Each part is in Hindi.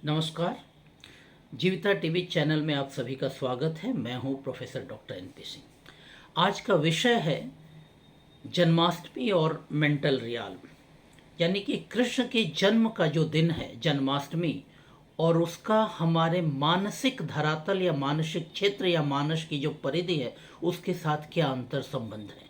नमस्कार। जीविता टीवी चैनल में आप सभी का स्वागत है। मैं हूं प्रोफेसर डॉक्टर एनपी सिंह। आज का विषय है जन्माष्टमी और मेंटल रियाल, यानी कि कृष्ण के जन्म का जो दिन है जन्माष्टमी, और उसका हमारे मानसिक धरातल या मानसिक क्षेत्र या मानस की जो परिधि है उसके साथ क्या अंतर संबंध है।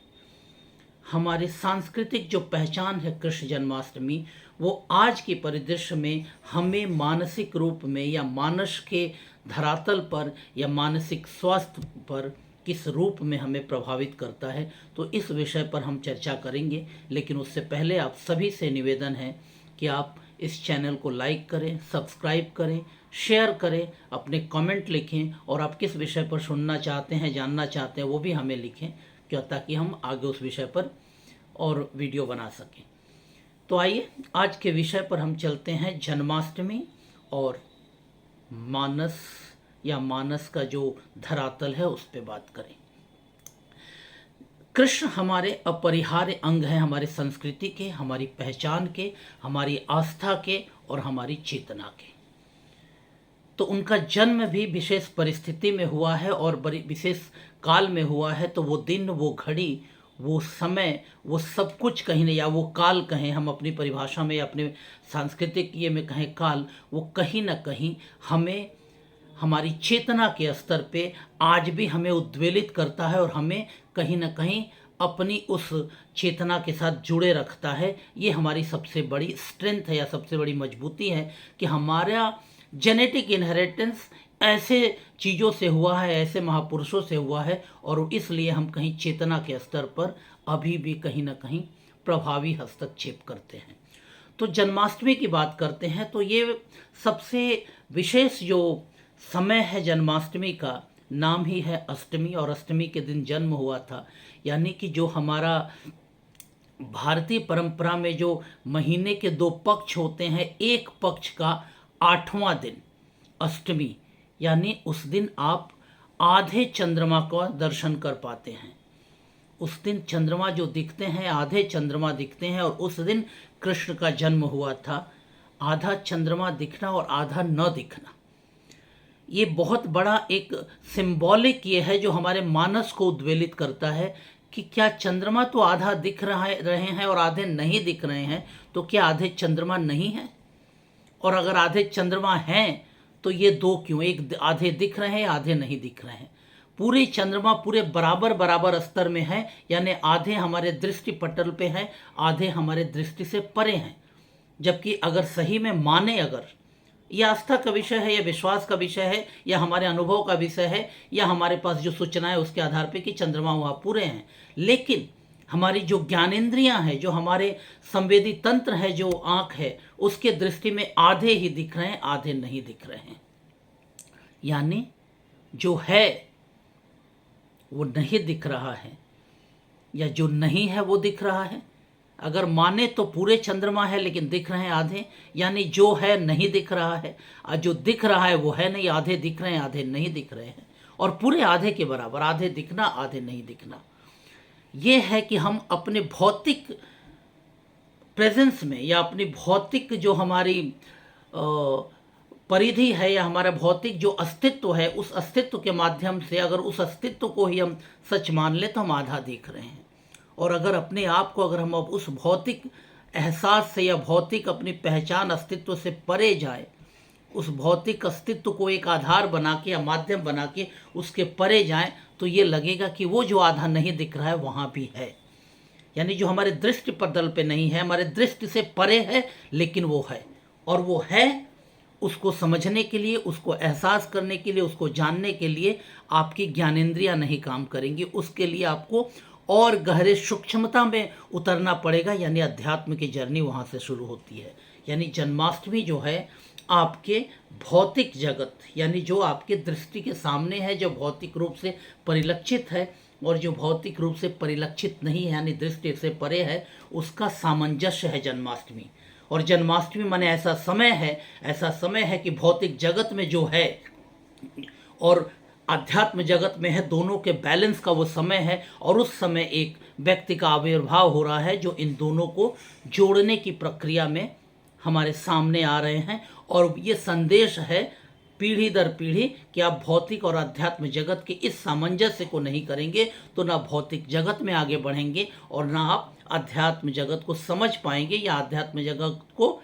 हमारी सांस्कृतिक जो पहचान है कृष्ण जन्माष्टमी, वो आज के परिदृश्य में हमें मानसिक रूप में या मानस के धरातल पर या मानसिक स्वास्थ्य पर किस रूप में हमें प्रभावित करता है, तो इस विषय पर हम चर्चा करेंगे। लेकिन उससे पहले आप सभी से निवेदन है कि आप इस चैनल को लाइक करें, सब्सक्राइब करें, शेयर करें, अपने कमेंट लिखें और आप किस विषय पर सुनना चाहते हैं, जानना चाहते हैं, वो भी हमें लिखें, क्यों, ताकि हम आगे उस विषय पर और वीडियो बना सकें। तो आइए आज के विषय पर हम चलते हैं, जन्माष्टमी और मानस या मानस का जो धरातल है उस पर बात करें। कृष्ण हमारे अपरिहार्य अंग हैं, हमारे संस्कृति के, हमारी पहचान के, हमारी आस्था के और हमारी चेतना के। तो उनका जन्म भी विशेष परिस्थिति में हुआ है और बड़ी विशेष काल में हुआ है। तो वो दिन, वो घड़ी, वो समय, वो सब कुछ कहीं नहीं, या वो काल कहें हम अपनी परिभाषा में या अपने सांस्कृतिक ये में कहें काल, वो कहीं ना कहीं हमें हमारी चेतना के स्तर पे आज भी हमें उद्वेलित करता है और हमें कहीं ना कहीं अपनी उस चेतना के साथ जुड़े रखता है। ये हमारी सबसे बड़ी स्ट्रेंथ है या सबसे बड़ी मजबूती है कि हमारा जेनेटिक इनहेरिटेंस ऐसे चीज़ों से हुआ है, ऐसे महापुरुषों से हुआ है, और इसलिए हम कहीं चेतना के स्तर पर अभी भी कहीं ना कहीं प्रभावी हस्तक्षेप करते हैं। तो जन्माष्टमी की बात करते हैं तो ये सबसे विशेष जो समय है जन्माष्टमी का, नाम ही है अष्टमी, और अष्टमी के दिन जन्म हुआ था। यानी कि जो हमारा भारतीय परंपरा में जो महीने के दो पक्ष होते हैं, एक पक्ष का 8वां दिन अष्टमी, यानी उस दिन आप आधे चंद्रमा का दर्शन कर पाते हैं। उस दिन चंद्रमा जो दिखते हैं, आधे चंद्रमा दिखते हैं, और उस दिन कृष्ण का जन्म हुआ था। आधा चंद्रमा दिखना और आधा न दिखना, ये बहुत बड़ा एक सिंबॉलिक ये है जो हमारे मानस को उद्वेलित करता है कि क्या चंद्रमा तो आधा दिख रहे हैं और आधे नहीं दिख रहे हैं, तो क्या आधे चंद्रमा नहीं है? और अगर आधे चंद्रमा हैं तो ये दो क्यों, एक आधे दिख रहे हैं, आधे नहीं दिख रहे हैं? पूरे चंद्रमा पूरे बराबर बराबर स्तर में है, यानी आधे हमारे दृष्टि पटल पे हैं, आधे हमारे दृष्टि से परे हैं। जबकि अगर सही में माने, अगर यह आस्था का विषय है, या विश्वास का विषय है, या हमारे अनुभव का विषय है, या हमारे पास जो सूचनाएं उसके आधार पे कि चंद्रमा वहाँ पूरे हैं, लेकिन हमारी जो ज्ञानेंद्रियां हैं, जो हमारे संवेदी तंत्र है, जो आँख है, उसके दृष्टि में आधे ही दिख रहे हैं, आधे नहीं दिख रहे हैं। यानी जो है वो नहीं दिख रहा है, या जो नहीं है वो दिख रहा है। अगर माने तो पूरे चंद्रमा है लेकिन दिख रहे हैं आधे, यानी जो है नहीं दिख रहा है, और जो दिख रहा है वो है नहीं, आधे दिख रहे हैं, आधे नहीं दिख रहे हैं, और पूरे आधे के बराबर, आधे दिखना आधे नहीं दिखना। ये है कि हम अपने भौतिक प्रेजेंस में, या अपनी भौतिक जो हमारी परिधि है, या हमारा भौतिक जो अस्तित्व है, उस अस्तित्व के माध्यम से अगर उस अस्तित्व को ही हम सच मान लें तो हम आधा देख रहे हैं। और अगर अपने आप को, अगर हम अब उस भौतिक एहसास से या भौतिक अपनी पहचान अस्तित्व से परे जाए, उस भौतिक अस्तित्व को एक आधार बना के या माध्यम बना के उसके परे जाएं, तो ये लगेगा कि वो जो आधा नहीं दिख रहा है वहाँ भी है। यानी जो हमारे दृष्टि पटल पे नहीं है, हमारे दृष्टि से परे है, लेकिन वो है। और वो है, उसको समझने के लिए, उसको एहसास करने के लिए, उसको जानने के लिए आपकी ज्ञानेंद्रियां नहीं काम करेंगी। उसके लिए आपको और गहरे सूक्ष्मता में उतरना पड़ेगा, यानी अध्यात्म की जर्नी वहाँ से शुरू होती है। यानी जन्माष्टमी जो है आपके भौतिक जगत, यानी जो आपके दृष्टि के सामने है, जो भौतिक रूप से परिलक्षित है, और जो भौतिक रूप से परिलक्षित नहीं है, यानी दृष्टि से परे है, उसका सामंजस्य है जन्माष्टमी। और जन्माष्टमी माने ऐसा समय है, ऐसा समय है कि भौतिक जगत में जो है और आध्यात्म जगत में है, दोनों के बैलेंस का वो समय है। और उस समय एक व्यक्ति का आविर्भाव हो रहा है जो इन दोनों को जोड़ने की प्रक्रिया में हमारे सामने आ रहे हैं। और ये संदेश है पीढ़ी दर पीढ़ी कि आप भौतिक और अध्यात्म जगत के इस सामंजस्य को नहीं करेंगे तो ना भौतिक जगत में आगे बढ़ेंगे और ना आप अध्यात्म जगत को समझ पाएंगे या अध्यात्म जगत को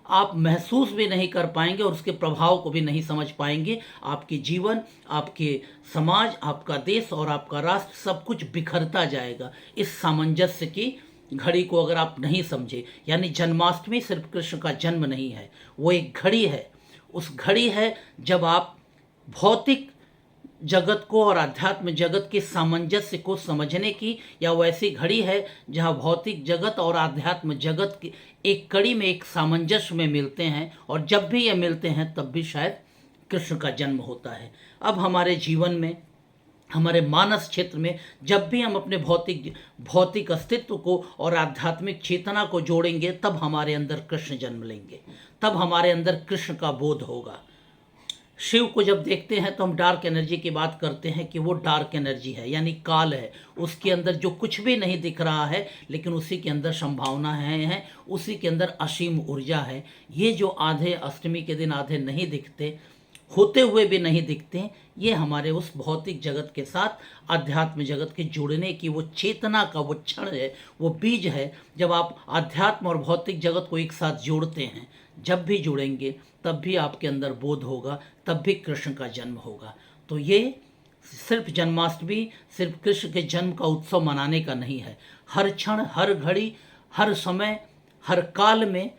आप महसूस भी नहीं कर पाएंगे और उसके प्रभाव को भी नहीं समझ पाएंगे। आपके जीवन, आपके समाज, आपका देश और आपका राष्ट्र सब कुछ बिखरता जाएगा इस सामंजस्य की घड़ी को अगर आप नहीं समझे। यानी जन्माष्टमी सिर्फ कृष्ण का जन्म नहीं है, वो एक घड़ी है। उस घड़ी है जब आप भौतिक जगत को और अध्यात्म जगत के सामंजस्य को समझने की, या वैसी घड़ी है जहाँ भौतिक जगत और अध्यात्म जगत की एक कड़ी में एक सामंजस्य में मिलते हैं। और जब भी ये मिलते हैं तब भी शायद कृष्ण का जन्म होता है। अब हमारे जीवन में, हमारे मानस क्षेत्र में जब भी हम अपने भौतिक अस्तित्व को और आध्यात्मिक चेतना को जोड़ेंगे तब हमारे अंदर कृष्ण जन्म लेंगे, तब हमारे अंदर कृष्ण का बोध होगा। शिव को जब देखते हैं तो हम डार्क एनर्जी की बात करते हैं कि वो डार्क एनर्जी है, यानी काल है। उसके अंदर जो कुछ भी नहीं दिख रहा है लेकिन उसी के अंदर संभावना है, उसी के अंदर असीम ऊर्जा है। ये जो आधे अष्टमी के दिन आधे नहीं दिखते, होते हुए भी नहीं दिखते, ये हमारे उस भौतिक जगत के साथ अध्यात्म जगत के जुड़ने की वो चेतना का वो क्षण है, वो बीज है। जब आप अध्यात्म और भौतिक जगत को एक साथ जोड़ते हैं, जब भी जुड़ेंगे तब भी आपके अंदर बोध होगा, तब भी कृष्ण का जन्म होगा। तो ये सिर्फ जन्माष्टमी सिर्फ कृष्ण के जन्म का उत्सव मनाने का नहीं है। हर क्षण, हर घड़ी, हर समय, हर काल में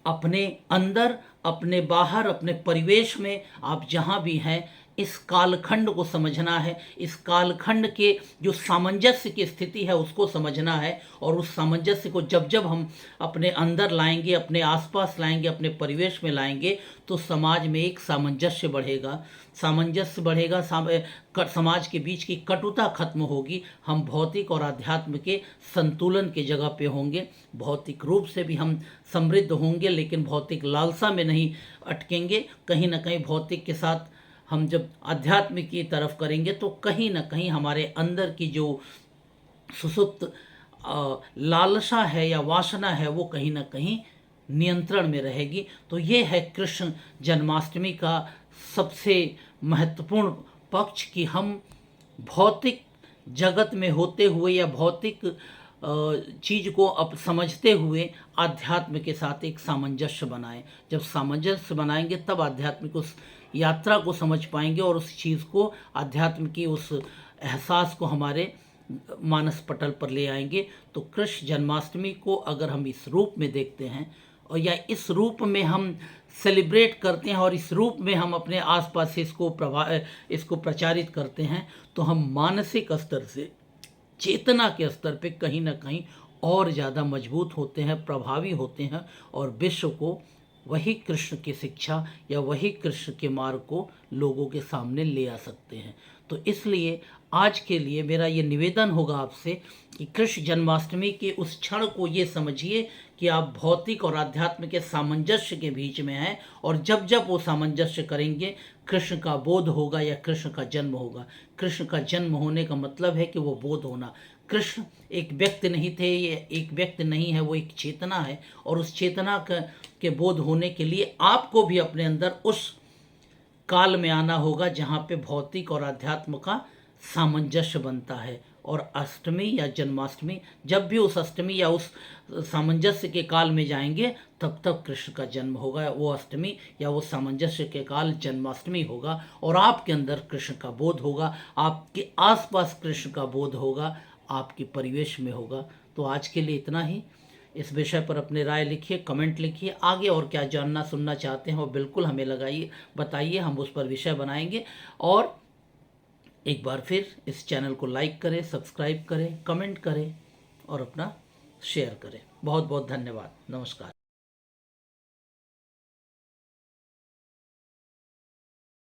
अपने अंदर, अपने बाहर, अपने परिवेश में आप जहाँ भी हैं, इस कालखंड को समझना है। इस कालखंड के जो सामंजस्य की स्थिति है उसको समझना है। और उस सामंजस्य को जब जब हम अपने अंदर लाएंगे, अपने आसपास लाएंगे, अपने परिवेश में लाएंगे तो समाज में एक सामंजस्य बढ़ेगा, सामंजस्य बढ़ेगा, समाज के बीच की कटुता खत्म होगी। हम भौतिक और आध्यात्म के संतुलन के जगह पे होंगे। भौतिक रूप से भी हम समृद्ध होंगे लेकिन भौतिक लालसा में नहीं अटकेंगे। कहीं ना कहीं भौतिक के साथ हम जब अध्यात्म की तरफ करेंगे तो कहीं ना कहीं हमारे अंदर की जो सुसुप्त लालसा है या वासना है वो कहीं ना कहीं नियंत्रण में रहेगी। तो ये है कृष्ण जन्माष्टमी का सबसे महत्वपूर्ण पक्ष कि हम भौतिक जगत में होते हुए या भौतिक चीज़ को अब समझते हुए आध्यात्म के साथ एक सामंजस्य बनाएं। जब सामंजस्य बनाएंगे तब आध्यात्मिक उस यात्रा को समझ पाएंगे और उस चीज़ को, अध्यात्म की उस एहसास को हमारे मानस पटल पर ले आएंगे। तो कृष्ण जन्माष्टमी को अगर हम इस रूप में देखते हैं और या इस रूप में हम सेलिब्रेट करते हैं और इस रूप में हम अपने आसपास इसको प्रचारित करते हैं तो हम मानसिक स्तर से, चेतना के स्तर पे कहीं ना कहीं और ज़्यादा मजबूत होते हैं, प्रभावी होते हैं और विश्व को वही कृष्ण की शिक्षा या वही कृष्ण के मार्ग को लोगों के सामने ले आ सकते हैं। तो इसलिए आज के लिए मेरा ये निवेदन होगा आपसे कि कृष्ण जन्माष्टमी के उस क्षण को ये समझिए कि आप भौतिक और आध्यात्म के सामंजस्य के बीच में हैं और जब जब वो सामंजस्य करेंगे कृष्ण का बोध होगा या कृष्ण का जन्म होगा। कृष्ण का जन्म होने का मतलब है कि वो बोध होना। कृष्ण एक व्यक्ति नहीं थे, ये एक व्यक्ति नहीं है, वो एक चेतना है और उस चेतना के बोध होने के लिए आपको भी अपने अंदर उस काल में आना होगा जहाँ पे भौतिक और अध्यात्म का सामंजस्य बनता है। और अष्टमी या जन्माष्टमी, जब भी उस अष्टमी या उस सामंजस्य के काल में जाएंगे तब तक कृष्ण का जन्म होगा। वो अष्टमी या वो सामंजस्य के काल जन्माष्टमी होगा और आपके अंदर कृष्ण का बोध होगा, आपके आसपास कृष्ण का बोध होगा, आपके परिवेश में होगा। तो आज के लिए इतना ही। इस विषय पर अपने राय लिखिए, कमेंट लिखिए। आगे और क्या जानना सुनना चाहते हैं वो बिल्कुल हमें बताइए, हम उस पर विषय बनाएंगे। और एक बार फिर इस चैनल को लाइक करें, सब्सक्राइब करें, कमेंट करें और अपना शेयर करें। बहुत बहुत धन्यवाद। नमस्कार।